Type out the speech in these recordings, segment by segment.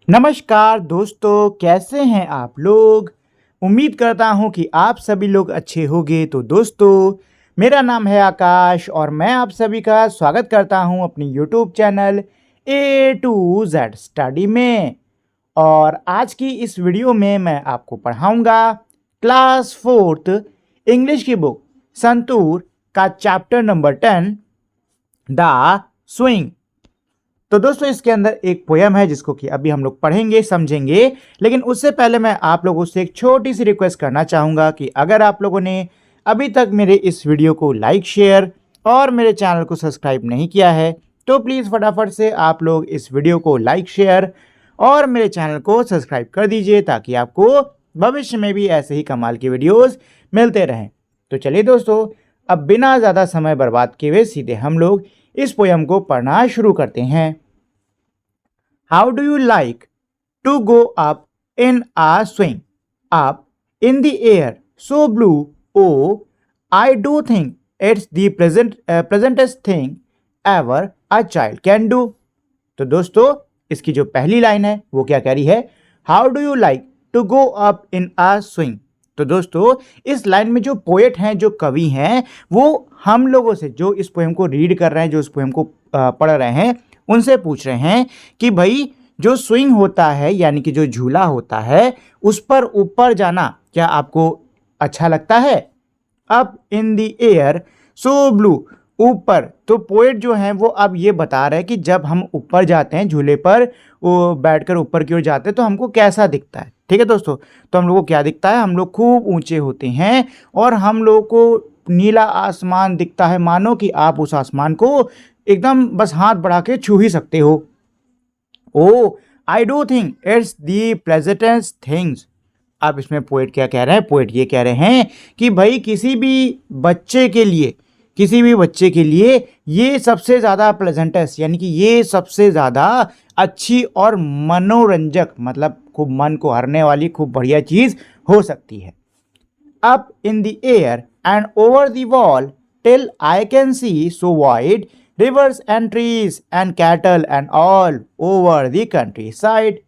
नमस्कार दोस्तों, कैसे हैं आप लोग। उम्मीद करता हूं कि आप सभी लोग अच्छे होंगे। तो दोस्तों, मेरा नाम है आकाश और मैं आप सभी का स्वागत करता हूं अपनी YouTube channel A to Z study में। और आज की इस वीडियो में मैं आपको पढ़ाऊंगा क्लास 4th इंग्लिश की बुक संतूर का चैप्टर नंबर 10 द स्विंग। तो दोस्तों, इसके अंदर एक पोयम है जिसको कि अभी हम लोग पढ़ेंगे, समझेंगे। लेकिन उससे पहले मैं आप लोगों से एक छोटी सी रिक्वेस्ट करना चाहूँगा कि अगर आप लोगों ने अभी तक मेरे इस वीडियो को लाइक, शेयर और मेरे चैनल को सब्सक्राइब नहीं किया है तो प्लीज़ फटाफट से आप लोग इस वीडियो को लाइक, शेयर और मेरे चैनल को सब्सक्राइब कर दीजिए ताकि आपको भविष्य में भी ऐसे ही कमाल की वीडियोज़ मिलते रहें। तो चलिए दोस्तों, अब बिना ज़्यादा समय बर्बाद किए हुए सीधे हम लोग इस पोयम को पढ़ना शुरू करते हैं। How do you like to go up in a swing, up in the air so blue, oh I do think it's the pleasantest thing ever a child can do. तो दोस्तों, इसकी जो पहली लाइन है वो क्या कह रही है, how do you like to go up in a swing. तो दोस्तों, इस लाइन में जो पोएट हैं, जो कवि हैं, वो हम लोगों से जो इस पोएम को रीड कर रहे हैं, जो इस पोएम को पढ़ रहे हैं, उनसे पूछ रहे हैं कि भाई जो स्विंग होता है यानी कि जो झूला होता है उस पर ऊपर जाना क्या आपको अच्छा लगता है। Up in the air so blue, ऊपर। तो पोएट जो हैं वो अब ये बता रहे हैं कि जब हम ऊपर जाते हैं झूले पर, वो बैठकर ऊपर की ओर जाते हैं तो हमको कैसा दिखता है। ठीक है दोस्तों, तो हम लोग को क्या दिखता है, हम लोग खूब ऊंचे होते हैं और हम लोग को नीला आसमान दिखता है, मानो कि आप उस आसमान को एकदम बस हाथ बढ़ा के छू ही सकते हो। Oh I do think it's the pleasantest things. अब इसमें पोएट क्या कह रहे हैं, पोएट ये कह रहे हैं कि भाई किसी भी बच्चे के लिए ये सबसे ज़्यादा प्लेजेंटेस्ट यानी कि ये सबसे ज़्यादा अच्छी और मनोरंजक, मतलब खूब मन को हरने वाली खूब बढ़िया चीज़ हो सकती है। Up in the air and over the wall till I can see so wide rivers and trees and cattle and all over the countryside।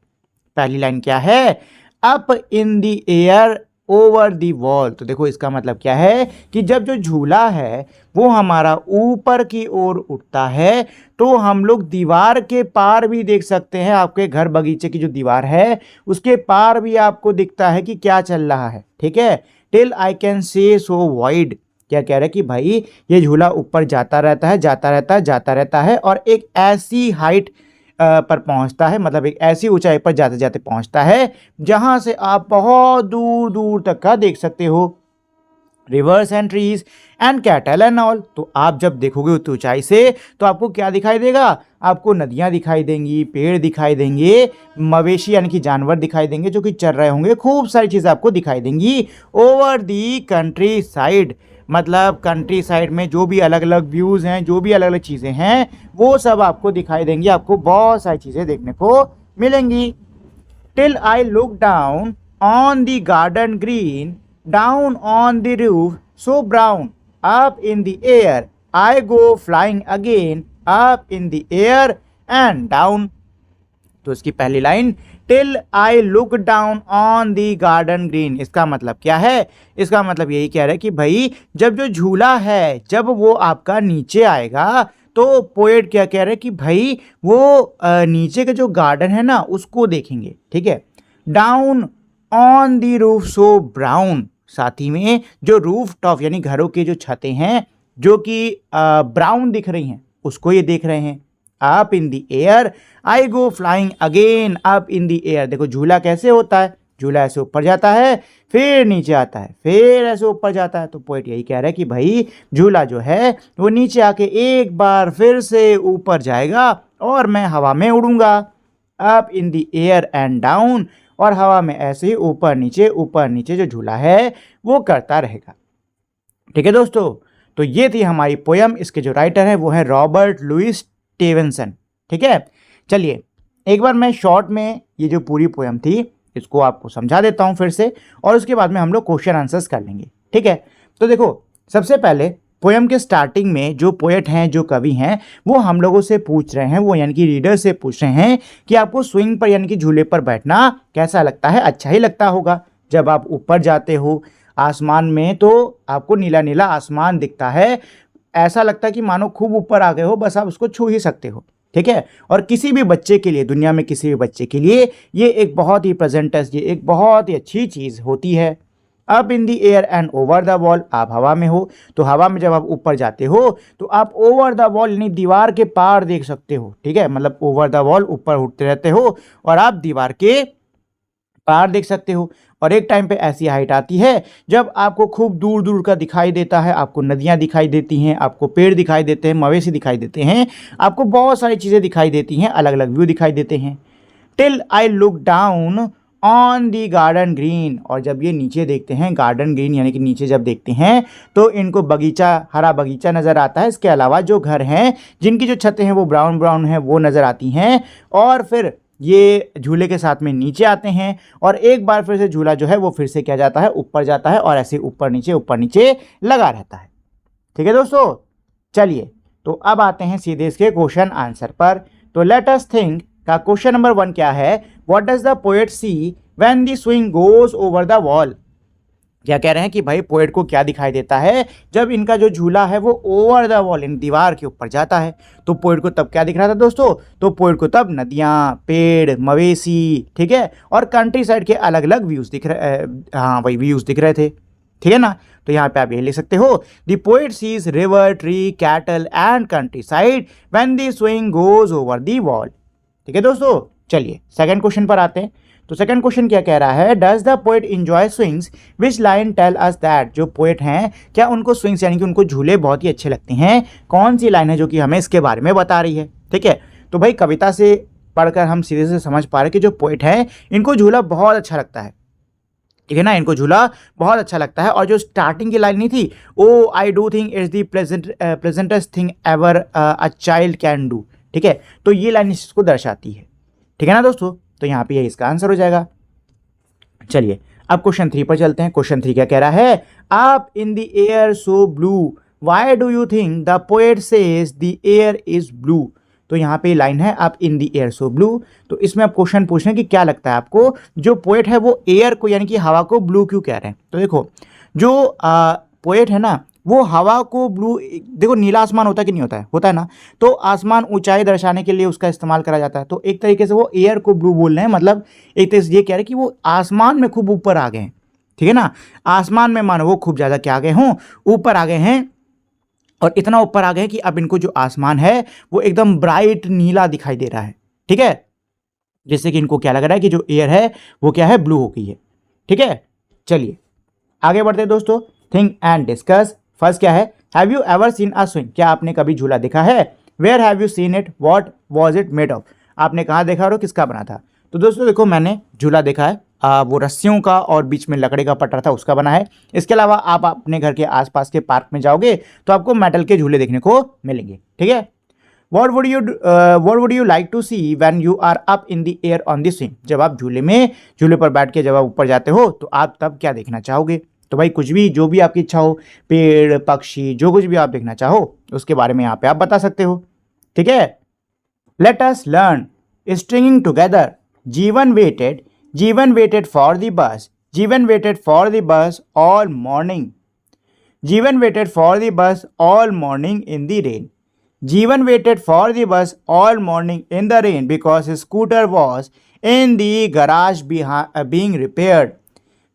पहली लाइन क्या है, up in the air over the wall। तो देखो इसका मतलब क्या है कि जब जो झूला है वो हमारा ऊपर की ओर उठता है तो हम लोग दीवार के पार भी देख सकते हैं। आपके घर बगीचे की जो दीवार है उसके पार भी आपको दिखता है कि क्या चल रहा है। ठीक है, till I can say so wide, क्या कह रहे हैं कि भाई ये झूला ऊपर जाता रहता है और एक ऐसी हाइट पर पहुंचता है, मतलब एक ऐसी ऊंचाई पर जाते जाते पहुंचता है जहां से आप बहुत दूर दूर तक का देख सकते हो। Reverse and trees and cattle and all. तो आप जब देखोगे उतनी ऊंचाई से तो आपको क्या दिखाई देगा, आपको नदियां दिखाई देंगी, पेड़ दिखाई देंगे, मवेशी यानी कि जानवर दिखाई देंगे जो कि चल रहे होंगे, खूब सारी चीज़ें आपको दिखाई देंगी। ओवर दी कंट्री साइड, मतलब कंट्री साइड में जो भी अलग अलग व्यूज़ हैं, जो भी अलग अलग चीज़ें हैं, वो सब आपको दिखाई देंगी। आपको बहुत सारी चीज़ें देखने को मिलेंगी। Till I look down on the garden green, down on the roof so brown, up in the air I go flying again, up in the air and down. तो इसकी पहली line, till I look down on the garden green, इसका मतलब क्या है, इसका मतलब यही कह रहा है कि भाई जब जो झूला है जब वो आपका नीचे आएगा तो पोएट क्या कह रहे हैं कि भाई वो नीचे का जो गार्डन है ना उसको देखेंगे। ठीक है, down on the roof so brown, साथ ही में जो रूफ टॉप यानी घरों की जो छतें हैं जो कि ब्राउन दिख रही हैं उसको ये देख रहे हैं। Up in the air I go flying again, up in the air. देखो झूला कैसे होता है, झूला ऐसे ऊपर जाता है फिर नीचे आता है फिर ऐसे ऊपर जाता है। तो पोएट यही कह रहा है कि भाई झूला जो है वो नीचे आके एक बार फिर से ऊपर जाएगा और मैं हवा में उड़ूंगा। Up in the air and down, और हवा में ऐसे ही ऊपर नीचे जो झूला है वो करता रहेगा। ठीक है दोस्तों, तो ये थी हमारी पोयम। इसके जो राइटर हैं वो है रॉबर्ट लुइस स्टीवेंसन। ठीक है, चलिए एक बार मैं शॉर्ट में ये जो पूरी पोयम थी इसको आपको समझा देता हूँ फिर से, और उसके बाद में हम लोग क्वेश्चन आंसर्स कर लेंगे। ठीक है, तो देखो सबसे पहले पोयम के स्टार्टिंग में जो पोएट हैं, जो कवि हैं, वो हम लोगों से पूछ रहे हैं, वो यानी कि रीडर से पूछ रहे हैं कि आपको स्विंग पर यानी कि झूले पर बैठना कैसा लगता है। अच्छा ही लगता होगा। जब आप ऊपर जाते हो आसमान में तो आपको नीला नीला आसमान दिखता है, ऐसा लगता है कि मानो खूब ऊपर आ गए हो, बस आप उसको छू ही सकते हो। ठीक है। और किसी भी बच्चे के लिए, दुनिया में किसी भी बच्चे के लिए ये एक बहुत ही प्रेजेंटस, ये एक बहुत ही अच्छी चीज़ होती है। Up in the air and over the wall, आप हवा में हो तो हवा में जब आप ऊपर जाते हो तो आप ओवर द वॉल यानी दीवार के पार देख सकते हो। ठीक है, मतलब ओवर द वॉल, ऊपर उठते रहते हो और आप दीवार के पार देख सकते हो। और एक टाइम पे ऐसी हाइट आती है जब आपको खूब दूर दूर का दिखाई देता है, आपको नदियाँ दिखाई देती हैं, आपको पेड़ दिखाई देते हैं, मवेशी दिखाई देते हैं, आपको बहुत सारी चीज़ें दिखाई देती हैं, अलग अलग व्यू दिखाई देते हैं। Till I look down on the garden green, और जब ये नीचे देखते हैं गार्डन ग्रीन यानी कि नीचे जब देखते हैं तो इनको बगीचा, हरा बगीचा नज़र आता है। इसके अलावा जो घर हैं जिनकी जो छतें हैं वो ब्राउन ब्राउन हैं वो नज़र आती हैं। और फिर ये झूले के साथ में नीचे आते हैं और एक बार फिर से झूला जो है वो फिर से क्या जाता है, ऊपर जाता है और ऐसे ऊपर नीचे लगा रहता है। ठीक है दोस्तों, चलिए तो अब आते हैं सीधे इसके क्वेश्चन आंसर पर। तो लेट अस थिंक का क्वेश्चन नंबर 1 क्या है, what does the poet see when the swing goes over the wall. क्या कह रहे हैं कि भाई पोएट को क्या दिखाई देता है जब इनका जो झूला है वो ओवर द वॉल, इन दीवार के ऊपर जाता है। तो पोएट को तब क्या दिख रहा था दोस्तों, तो पोएट को तब नदियाँ, पेड़, मवेशी, ठीक है, और कंट्री साइड के अलग अलग व्यूज़ दिख रहे, हाँ वही व्यूज़ दिख रहे थे। ठीक है ना, तो यहाँ पे आप ये लिख सकते हो, the poet sees river, tree, cattle and countryside when the swing goes over the wall. ठीक है दोस्तों, चलिए सेकंड क्वेश्चन पर आते हैं। तो सेकंड क्वेश्चन क्या कह रहा है, does the poet enjoy swings, which line tell us that, जो पोएट हैं क्या उनको स्विंग्स यानी कि उनको झूले बहुत ही अच्छे लगते हैं। कौन सी लाइन है जो कि हमें इसके बारे में बता रही है। ठीक है, तो भाई कविता से पढ़कर हम सीधे से समझ पा रहे हैं कि जो पोएट हैं इनको झूला बहुत अच्छा लगता है। ठीक है ना, इनको झूला बहुत अच्छा लगता है। और जो स्टार्टिंग की लाइन नहीं थी, oh I do think it's the pleasantest thing ever a child can do. ठीक है, तो ये लाइन इसको दर्शाती है। ठीक है ना दोस्तों, तो यहाँ पे ये इसका आंसर हो जाएगा। चलिए अब क्वेश्चन 3 पर चलते हैं। क्वेश्चन 3 क्या कह रहा है, up in the air so blue, why do you think the poet says the air is blue. तो यहाँ पे लाइन है up in the air so blue, तो इसमें आप क्वेश्चन पूछ रहे हैं कि क्या लगता है आपको जो पोएट है वो एयर को यानी कि हवा को ब्लू क्यों कह रहे हैं। तो देखो जो पोएट है ना वो हवा को ब्लू, देखो नीला आसमान होता है कि नहीं होता है, होता है ना, तो आसमान ऊंचाई दर्शाने के लिए उसका इस्तेमाल करा जाता है। तो एक तरीके से वो एयर को ब्लू बोल रहे हैं, मतलब एक तरीके से ये कह रहे हैं कि वो आसमान में खूब ऊपर आ गए हैं। ठीक है ना, आसमान में मानो वो खूब ज़्यादा क्या आ गए हों, ऊपर आ गए हैं, और इतना ऊपर आ गए कि अब इनको जो आसमान है वो एकदम ब्राइट नीला दिखाई दे रहा है। ठीक है, जिससे कि इनको क्या लग रहा है कि जो एयर है वो क्या है, ब्लू हो गई है। ठीक है, चलिए आगे बढ़ते हैं दोस्तों, थिंक एंड डिस्कस। फर्स्ट क्या है, have you ever seen a swing, क्या आपने कभी झूला देखा है। Where have you seen it, what was it made of, आपने कहाँ देखा और किसका बना था। तो दोस्तों देखो मैंने झूला देखा है, वो रस्सियों का और बीच में लकड़ी का पटरा था उसका बना है। इसके अलावा आप अपने घर के आसपास के पार्क में जाओगे तो आपको मेटल के झूले देखने को मिलेंगे। ठीक है, What would you like to see when you are up in the air on the swing, जब आप झूले पर बैठ के जब आप ऊपर जाते हो तो आप तब क्या देखना चाहोगे। तो भाई कुछ भी, जो भी आपकी इच्छा हो, पेड़, पक्षी, जो कुछ भी आप देखना चाहो उसके बारे में यहाँ पे आप बता सकते हो। ठीक है, let us learn stringing together, Jeevan waited for the bus, Jeevan waited for the bus all morning, Jeevan waited for the bus all morning in the rain, Jeevan waited for the bus all morning in the rain because his scooter was in the garage being repaired.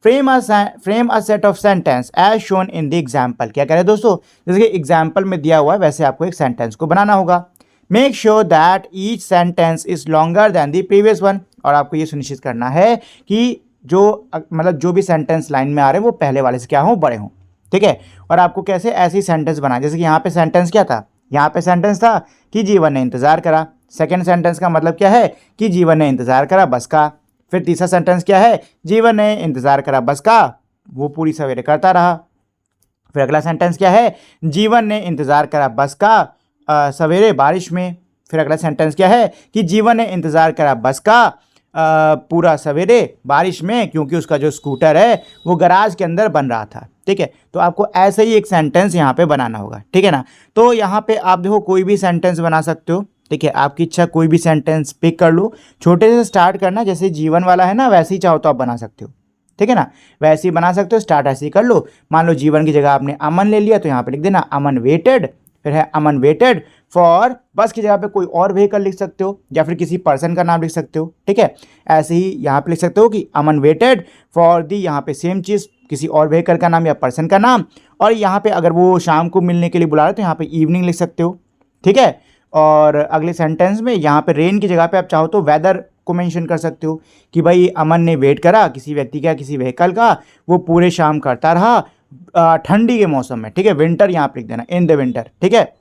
Frame a set of sentence as shown in the example. क्या करें दोस्तों, जैसे कि example में दिया हुआ है वैसे आपको एक सेंटेंस को बनाना होगा। Make sure that each sentence is longer than the previous one. और आपको ये सुनिश्चित करना है कि जो मतलब जो भी सेंटेंस लाइन में आ रहे हैं वो पहले वाले से क्या हो, बड़े हों। ठीक है, और आपको कैसे ऐसी सेंटेंस बनाए, जैसे कि यहाँ पे सेंटेंस क्या था, यहाँ पे सेंटेंस था कि जीवन ने इंतज़ार करा। सेकंड सेंटेंस का मतलब क्या है कि जीवन ने इंतज़ार करा बस का। फिर तीसरा सेंटेंस क्या है, जीवन ने इंतज़ार करा बस का, वो पूरी सवेरे करता रहा। फिर अगला सेंटेंस क्या है, जीवन ने इंतज़ार करा बस का सवेरे बारिश में। फिर अगला सेंटेंस क्या है कि जीवन ने इंतज़ार करा बस का पूरा सवेरे बारिश में, क्योंकि उसका जो स्कूटर है वो गराज के अंदर बन रहा था। ठीक है, तो आपको ऐसे ही एक सेंटेंस यहाँ पे बनाना होगा। ठीक है ना, तो यहाँ पे आप देखो कोई भी सेंटेंस बना सकते हो। ठीक है, आपकी इच्छा, कोई भी सेंटेंस पिक कर लो, छोटे से स्टार्ट करना, जैसे जीवन वाला है ना वैसे ही चाहो तो आप बना सकते हो। ठीक है ना, वैसे ही बना सकते हो, स्टार्ट ऐसे ही कर लो। मान लो जीवन की जगह आपने अमन ले लिया, तो यहाँ पे लिख देना अमन वेटेड, फिर है अमन वेटेड फॉर, बस की जगह पे कोई और व्हीकल लिख सकते हो या फिर किसी पर्सन का नाम लिख सकते हो। ठीक है, ऐसे ही यहाँ पे लिख सकते हो कि अमन वेटेड फॉर दी, यहाँ पे सेम चीज़, किसी और व्हीकल का नाम या पर्सन का नाम। और यहाँ पे अगर वो शाम को मिलने के लिए बुला रहे तो यहाँ पे इवनिंग लिख सकते हो। ठीक है, और अगले सेंटेंस में यहाँ पे रेन की जगह पे आप चाहो तो वेदर को मेंशन कर सकते हो कि भाई अमन ने वेट करा किसी व्यक्ति का, किसी व्हीकल का, वो पूरे शाम करता रहा ठंडी के मौसम में। ठीक है, विंटर यहाँ पे लिख देना, इन द विंटर। ठीक है,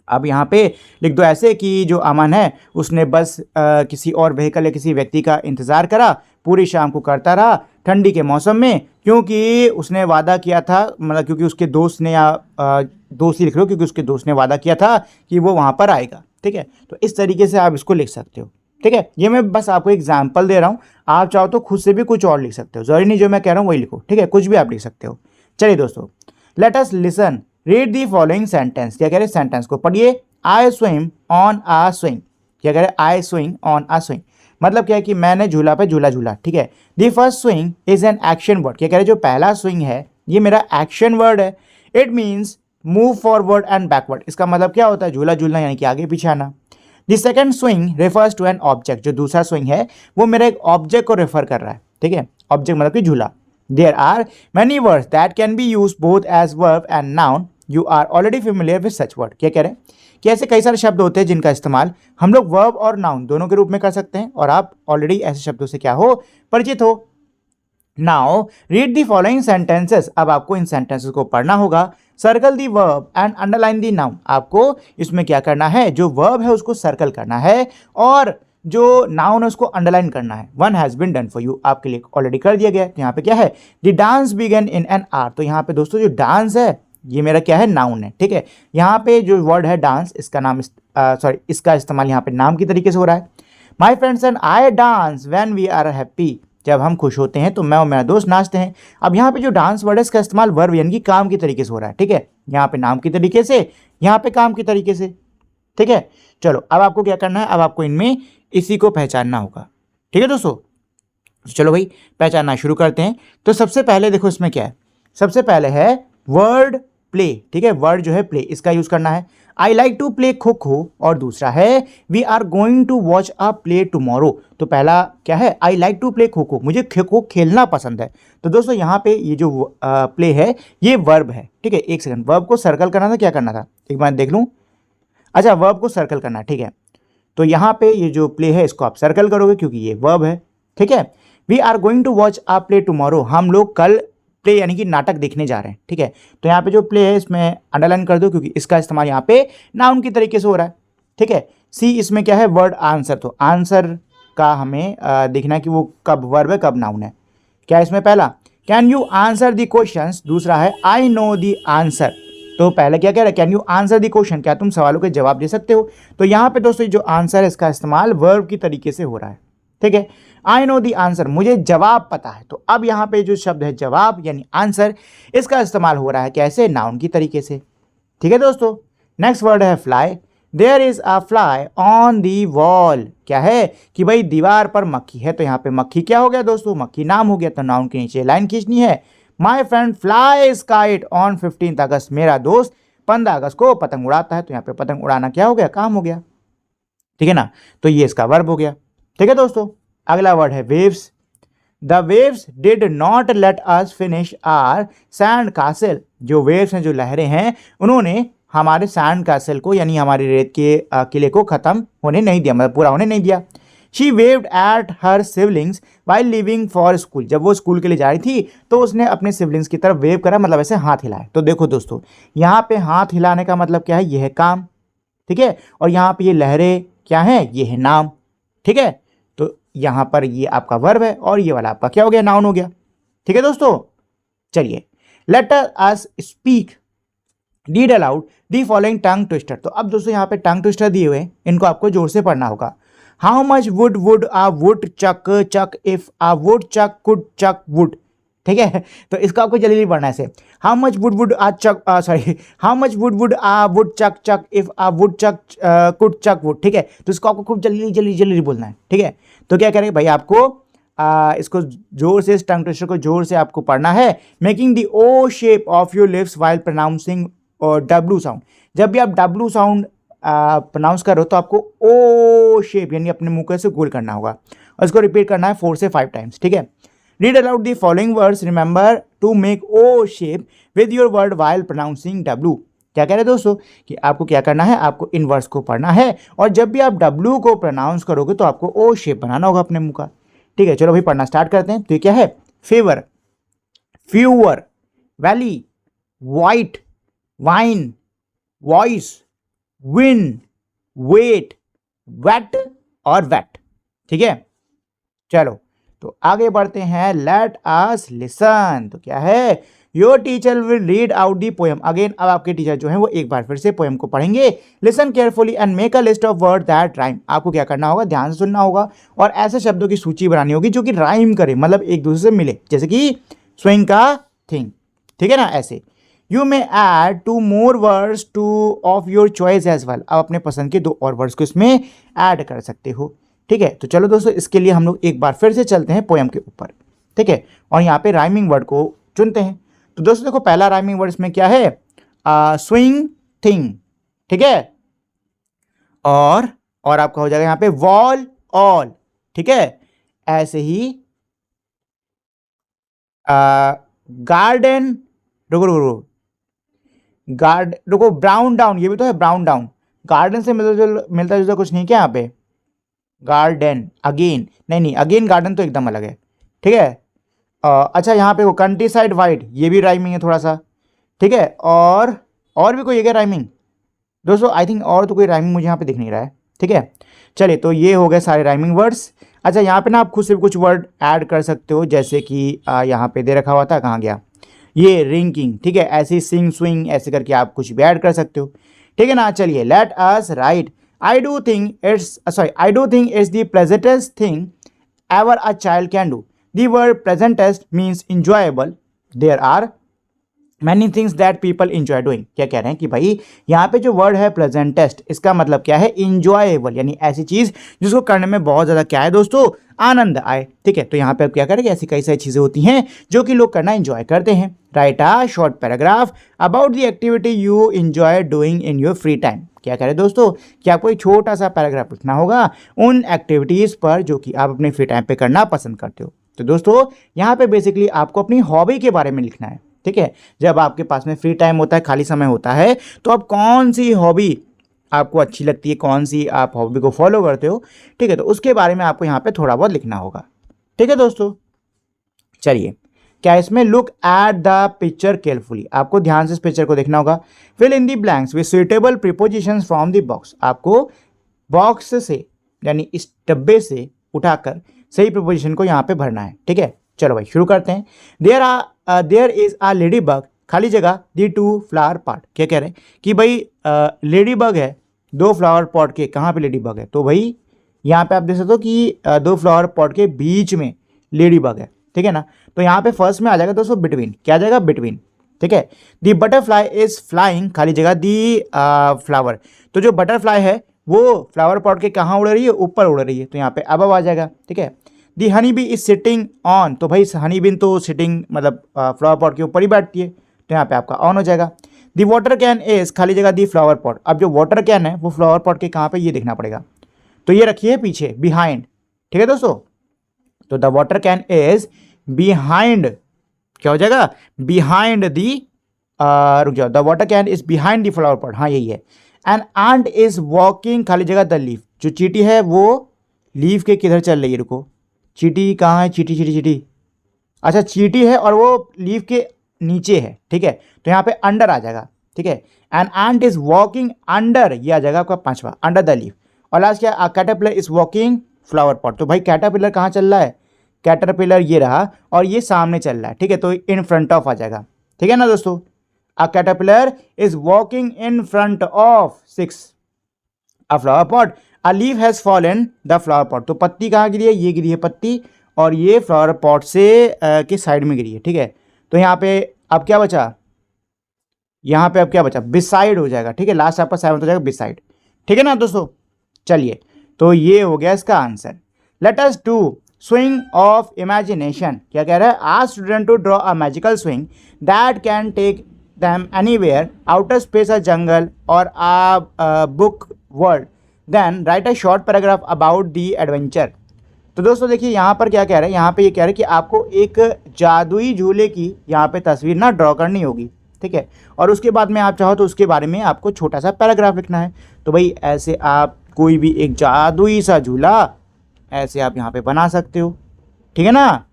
अब यहाँ पे लिख दो ऐसे कि जो अमन है उसने बस किसी और व्हीकल या किसी व्यक्ति का इंतज़ार करा, पूरी शाम को करता रहा ठंडी के मौसम में, क्योंकि उसने वादा किया था, मतलब क्योंकि उसके दोस्त ने, या दोस्त ही लिख लो, क्योंकि उसके दोस्त ने वादा किया था कि वो वहाँ पर आएगा। ठीक है, तो इस तरीके से आप इसको लिख सकते हो। ठीक है, ये मैं बस आपको एग्जाम्पल दे रहा हूँ, आप चाहो तो खुद से भी कुछ और लिख सकते हो, जरूरी नहीं जो मैं कह रहा हूँ वही लिखो। ठीक है, कुछ भी आप लिख सकते हो। चलिए दोस्तों, let us listen, read the following sentence. क्या कह रहे हैं, सेंटेंस को पढ़िए। I swim on a swing. क्या कह रहे हैं, I swing on a swing, मतलब क्या है कि मैंने झूला पे झूला झूला। ठीक है, the first swing is an action word. क्या कह रहे हैं, जो पहला स्विंग है ये मेरा एक्शन वर्ड है। It means move forward and backward. इसका मतलब क्या होता है, झूला झूलना यानी कि आगे पीछे आना। The second swing refers to an object. जो दूसरा स्विंग है वो मेरा एक ऑब्जेक्ट को रेफर कर रहा है। ठीक है, ऑब्जेक्ट मतलब कि झूला। There are many words that can be use both as verb and noun, you are already familiar with such word. क्या कह रहे हैं कि ऐसे कई सारे शब्द होते हैं जिनका इस्तेमाल हम लोग वर्ब और नाउन दोनों के रूप में कर सकते हैं, और आप ऑलरेडी ऐसे शब्दों से क्या हो, परिचित हो। Now read the following sentences. अब आपको इन सेंटेंसेस को पढ़ना होगा। Circle the verb and underline the noun. आपको इसमें क्या करना है, जो वर्ब है उसको सर्कल करना है और जो नाउन है उसको अंडरलाइन करना है। One has been done for you, आपके लिए ऑलरेडी कर दिया गया है। तो यहाँ पे क्या है, the dance began in an hour. तो यहाँ पे दोस्तों जो डांस है ये मेरा क्या है, नाउन है। ठीक है, यहाँ पे जो वर्ड है डांस, इसका नाम इसका इस्तेमाल यहाँ पे नाम की तरीके से हो रहा है। My friends and I dance when we are happy. जब हम खुश होते हैं तो मैं और मेरा दोस्त नाचते हैं। अब यहाँ पे जो डांस वर्ड है इसका इस्तेमाल वर्ब यानी कि काम की तरीके से हो रहा है। ठीक है, यहाँ पे नाम की तरीके से, यहाँ पे काम की तरीके से। ठीक है, चलो अब आपको क्या करना है, अब आपको इनमें इसी को पहचानना होगा। ठीक है दोस्तों, चलो भाई पहचानना शुरू करते हैं। तो सबसे पहले देखो इसमें क्या है, सबसे पहले है वर्ड प्ले। ठीक है, वर्ड जो है प्ले, इसका यूज करना है। I like to play kho kho, और दूसरा है we are going to watch a play tomorrow. तो पहला क्या है, I like to play kho kho, मुझे खो खो खेलना पसंद है। तो दोस्तों यहाँ पे ये जो प्ले है ये वर्ब है। ठीक है, एक सेकंड, वर्ब को सर्कल करना था, क्या करना था एक बार देख लूँ। अच्छा, वर्ब को सर्कल करना, ठीक है। तो यहाँ पे ये जो प्ले है इसको आप सर्कल करोगे क्योंकि ये वर्ब है। ठीक है, we are going to watch a play tomorrow, हम लोग कल प्ले यानी कि नाटक देखने जा रहे हैं। ठीक है, तो यहाँ पे जो प्ले है इसमें अंडरलाइन कर दो क्योंकि इसका इस्तेमाल यहाँ पे नाउन की तरीके से हो रहा है। ठीक है, सी इसमें क्या है, वर्ड आंसर। तो आंसर का हमें देखना कि वो कब वर्ब है कब नाउन है। क्या इसमें पहला, can you answer the questions, दूसरा है आई नो द आंसर। तो पहले क्या कह रहा है, can you answer the question, क्या तुम सवालों के जवाब दे सकते हो। तो यहाँ पे दोस्तों जो आंसर है इसका इस्तेमाल वर्ब की तरीके से हो रहा है। ठीक है, आई नो दी आंसर, मुझे जवाब पता है। तो अब यहाँ पे जो शब्द है जवाब यानी आंसर, इसका इस्तेमाल हो रहा है कैसे, नाउन की तरीके से। ठीक है दोस्तों, नेक्स्ट वर्ड है fly. There is a fly on the wall, क्या है कि भाई दीवार पर मक्खी है। तो यहाँ पे मक्खी क्या हो गया दोस्तों, मक्खी नाम हो गया। तो नाउन के नीचे लाइन खींचनी है। My friend flies kite on 15 अगस्त, मेरा दोस्त 15 अगस्त को पतंग उड़ाता है। तो यहाँ पे पतंग उड़ाना क्या हो गया, काम हो गया। ठीक है ना, तो ये इसका वर्ब हो गया। ठीक है दोस्तों, अगला वर्ड है waves. The waves did not let us finish our sand castle, जो वेव्स हैं, जो लहरें हैं, उन्होंने हमारे सैंड कासल को यानी हमारे रेत के किले को खत्म होने नहीं दिया, मतलब पूरा होने नहीं दिया। She waived at her siblings while living for school, जब वो स्कूल के लिए जा रही थी तो उसने अपने सिबलिंग्स की तरफ वेव करा, मतलब ऐसे हाथ हिलाए। तो देखो दोस्तों यहाँ पे हाथ हिलाने का मतलब क्या है, ये है काम। ठीक है, और यहाँ पे ये लहरें क्या है, ये है नाम। ठीक है, तो यहाँ पर ये आपका वर्ब है और ये वाला आपका क्या हो गया, नाउन हो गया। ठीक है दोस्तों, चलिए let us speak read aloud the following tongue twister. तो अब दोस्तों यहाँ पे टंग ट्विस्टर दिए हुए हैं, इनको आपको जोर से पढ़ना होगा। How much wood a wood chuck chuck if a wood chuck could chuck wood. ठीक है, तो इसको आपको जल्दी पढ़ना है ऐसे, how much wood a chuck sorry how much wood a wood chuck chuck if a wood chuck could chuck wood. ठीक है, तो इसको आपको खूब जल्दी जल्दी जल्दी बोलना है। ठीक है, तो क्या करेंगे भाई, आपको इसको जोर से, इस टंग ट्विस्टर को जोर से आपको पढ़ना है। Making the O shape of your lips while pronouncing W sound. जब भी आप डब्ल्यू साउंड प्रोनाउंस कर रहे हो तो आपको ओ शेप यानी अपने मुंह को ऐसे गोल करना होगा और इसको रिपीट करना है 4 से 5 टाइम्स। ठीक है, read aloud the following words, remember to make O shape with your word while pronouncing W. क्या कह रहे हैं दोस्तों कि आपको क्या करना है, आपको इन वर्ड्स को पढ़ना है और जब भी आप डब्ल्यू को प्रोनाउंस करोगे तो आपको ओ शेप बनाना होगा अपने मुंह का। ठीक है, चलो भाई पढ़ना स्टार्ट करते हैं। तो ये क्या है, favour, fewer, valley, white, wine, voice, win, wait, wait और वेट। ठीक है, चलो तो आगे बढ़ते हैं। Let us listen. तो क्या है, your teacher will read out the poem again. अब आपके टीचर जो है वो एक बार फिर से पोएम को पढ़ेंगे। Listen carefully and make a list of word that rhyme. आपको क्या करना होगा, ध्यान से सुनना होगा और ऐसे शब्दों की सूची बनानी होगी जो कि राइम करे, मतलब एक दूसरे से मिले, जैसे कि स्विंग का थिंग। ठीक है ना, ऐसे। You may add 2 more words two of your choice as well. आप अपने पसंद के 2 और वर्ड्स को इसमें ऐड कर सकते हो। ठीक है, तो चलो दोस्तों इसके लिए हम लोग एक बार फिर से चलते हैं पोएम के ऊपर। ठीक है, और यहाँ पे राइमिंग वर्ड को चुनते हैं। तो दोस्तों देखो, पहला राइमिंग वर्ड इसमें क्या है, स्विंग थिंग। ठीक है, और आपका हो जाएगा यहाँ पे वॉल ऑल। ठीक है, ऐसे ही गार्डन, रुको ब्राउन डाउन, ये भी तो है ब्राउन डाउन। गार्डन से मिलता जुलता कुछ नहीं क्या यहाँ पे, गार्डन अगेन, नहीं अगेन गार्डन तो एकदम अलग है। ठीक है, अच्छा यहाँ पे वो कंट्री साइड वाइड, ये भी राइमिंग है थोड़ा सा। ठीक है, और भी कोई है क्या राइमिंग दोस्तों, आई थिंक और तो कोई राइमिंग मुझे यहाँ पे दिख नहीं रहा है। ठीक है, चलिए तो ये हो गए सारे राइमिंग वर्ड्स। अच्छा, यहाँ पे ना आप खुद से कुछ वर्ड ऐड कर सकते हो, जैसे कि यहाँ पे दे रखा हुआ था, कहाँ गया ये, रिंकिंग। ठीक है, ऐसे सिंग स्विंग ऐसे करके आप कुछ भी ऐड कर सकते हो। ठीक है ना, चलिए let us right. I do think it's the pleasantest thing ever a child can do. The word pleasantest means enjoyable. There are many things that people enjoy doing. क्या कह रहे हैं कि भाई यहाँ पे जो वर्ड है pleasantest, इसका मतलब क्या है, enjoyable, यानी ऐसी चीज जिसको करने में बहुत ज्यादा क्या है दोस्तों, आनंद आए। ठीक है, तो यहाँ पे आप क्या करेंगे, ऐसी कई सारी चीजें होती हैं जो कि लोग करना एंजॉय करते हैं। Right a short paragraph about the activity you enjoy doing in your free time. क्या करें दोस्तों कि आपको एक छोटा सा पैराग्राफ लिखना होगा उन एक्टिविटीज पर जो कि आप अपने फ्री टाइम पे करना पसंद करते हो। तो दोस्तों यहाँ पे बेसिकली आपको अपनी हॉबी के बारे में लिखना है। ठीक है, जब आपके पास में फ्री टाइम होता है, खाली समय होता है, तो आप कौन सी हॉबी आपको अच्छी लगती है, कौन सी आप हॉबी को फॉलो करते हो। ठीक है, तो उसके बारे में आपको यहाँ पे थोड़ा बहुत लिखना होगा। ठीक है दोस्तों, चलिए क्या इसमें look at the picture carefully, आपको ध्यान से इस पिक्चर को देखना होगा। Fill in the blanks with suitable prepositions from the box, आपको बॉक्स से यानी इस डब्बे से उठाकर सही प्रीपोजिशन को यहाँ पे भरना है। ठीक है, चलो भाई शुरू करते हैं। There is a lady bug, खाली जगह दी 2 फ्लावर पॉट। क्या कह रहे हैं कि भाई लेडी बग है 2 फ्लावर पॉट के, कहाँ पे लेडी बग है, तो भाई यहाँ पे आप देख सकते हो कि 2 फ्लावर पॉट के बीच में लेडी बग है। ठीक है ना, तो यहाँ पे फर्स्ट में आ जाएगा दोस्तों बिटवीन, क्या आ जाएगा बिटवीन। ठीक है, दी बटरफ्लाई इज फ्लाइंग, खाली जगह दी फ्लावर, तो जो बटरफ्लाई है वो फ्लावर पॉट के कहाँ उड़ रही है, ऊपर उड़ रही है, तो यहाँ पे अबव आ जाएगा। ठीक है, the honey bee is sitting on, तो भाई हनी बीन तो सिटिंग मतलब फ्लावर पॉट के ऊपर ही बैठती है, तो यहाँ पे आपका ऑन हो जाएगा। दी वाटर कैन इज, खाली जगह दी फ्लावर पॉट, अब जो वाटर कैन है वो फ्लावर पॉट के कहाँ पे, ये देखना पड़ेगा, तो ये रखिए पीछे बिहाइंड। ठीक है दोस्तों, तो the water can is behind, क्या हो जाएगा, बिहाइंड दी, रुक जाओ, the water can is behind the flower pot, हाँ यही है। एंड आंट इज वॉकिंग, खाली जगह द लीफ, जो चीटी है वो लीफ के किधर चल रही है, रुको चीटी कहाँ है, चीटी चीटी चीटी, अच्छा चीटी है और वो लीफ के नीचे है। ठीक है, तो यहाँ पे अंडर आ जाएगा। ठीक है, and ant is walking under, ये आ जाएगा आपका 5वां, अंडर द लीफ। और लास्ट क्या, caterpillar is walking flower pot, तो भाई कैटरपिलर कहाँ चल रहा है, कैटरपिलर ये रहा और ये सामने चल रहा है। ठीक है, तो इन फ्रंट ऑफ आ जाएगा। ठीक है ना दोस्तों, a caterpillar is walking in front of 6 a flower pot, a leaf has fallen the flower pot, तो पत्ती कहाँ गिरी है, ये गिरी है पत्ती, और ये फ्लावर पॉट से के साइड में गिरी है, ठीक है। तो यहाँ पे अब क्या बचा, यहाँ पे अब क्या बचा, बिसाइड हो जाएगा, ठीक है, लास्ट आपका 7 हो जाएगा बिसाइड, ठीक है ना दोस्तों। चलिए, तो ये हो गया इसका answer. Let us do swing of imagination, क्या कह रहा है, आज student to draw a magical swing that can take them anywhere, outer space, a jungle or a book world, then write a short paragraph about the adventure. तो दोस्तों देखिए यहाँ पर क्या कह रहे हैं, यहाँ पे ये कह रहे हैं कि आपको एक जादुई झूले की यहाँ पे तस्वीर ना ड्रॉ करनी होगी, ठीक है, और उसके बाद में आप चाहो तो उसके बारे में आपको छोटा सा पैराग्राफ लिखना है। तो भाई ऐसे आप कोई भी एक जादुई सा झूला ऐसे आप यहाँ पे बना सकते हो, ठीक है ना,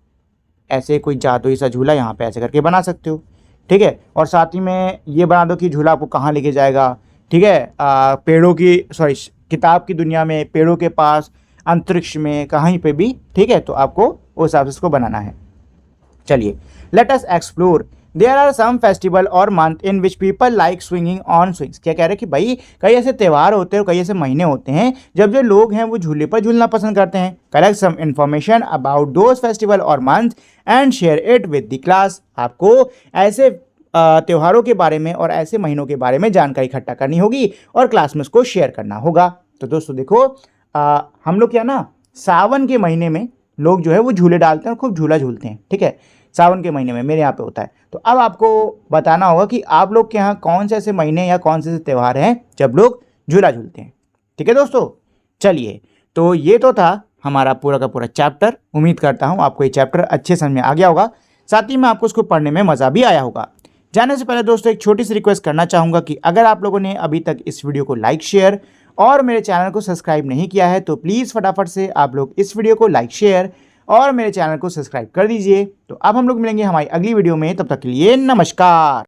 ऐसे कोई जादुई सा झूला यहाँ पे ऐसे करके बना सकते हो, ठीक है। और साथ ही में ये बना दो कि झूला आपको कहाँ लेके जाएगा, ठीक है, पेड़ों की किताब की दुनिया में, पेड़ों के पास, अंतरिक्ष में, कहीं पे भी, ठीक है। तो आपको उस हिसाब से इसको बनाना है। चलिए, let us explore there are some festival or month in which people like swinging on swings. क्या कह रहे हैं कि भाई कई ऐसे त्यौहार होते हैं और कई ऐसे महीने होते हैं जब जो लोग हैं वो झूले पर झूलना पसंद करते हैं। Collect some information about those festival or month and share it with the class. आपको ऐसे त्योहारों के बारे में और ऐसे महीनों के बारे में जानकारी इकट्ठा करनी होगी और क्लास में उसको शेयर करना होगा। तो दोस्तों देखो, हम लोग क्या ना, सावन के महीने में लोग जो है वो झूले डालते हैं और खूब झूला झूलते हैं, ठीक है, सावन के महीने में मेरे यहाँ पे होता है। तो अब आपको बताना होगा कि आप लोग के यहाँ कौन से ऐसे महीने या कौन से ऐसे त्यौहार हैं जब लोग झूला झूलते हैं, ठीक है दोस्तों। चलिए, तो ये तो था हमारा पूरा का पूरा चैप्टर। उम्मीद करता हूँ आपको ये चैप्टर अच्छे समझ में आ गया होगा, साथ ही में आपको उसको पढ़ने में मज़ा भी आया होगा। जाने से पहले दोस्तों एक छोटी सी रिक्वेस्ट करना चाहूँगा कि अगर आप लोगों ने अभी तक इस वीडियो को लाइक, शेयर और मेरे चैनल को सब्सक्राइब नहीं किया है तो प्लीज़ फटाफट से आप लोग इस वीडियो को लाइक, शेयर और मेरे चैनल को सब्सक्राइब कर दीजिए। तो अब हम लोग मिलेंगे हमारी अगली वीडियो में, तब तक के लिए नमस्कार।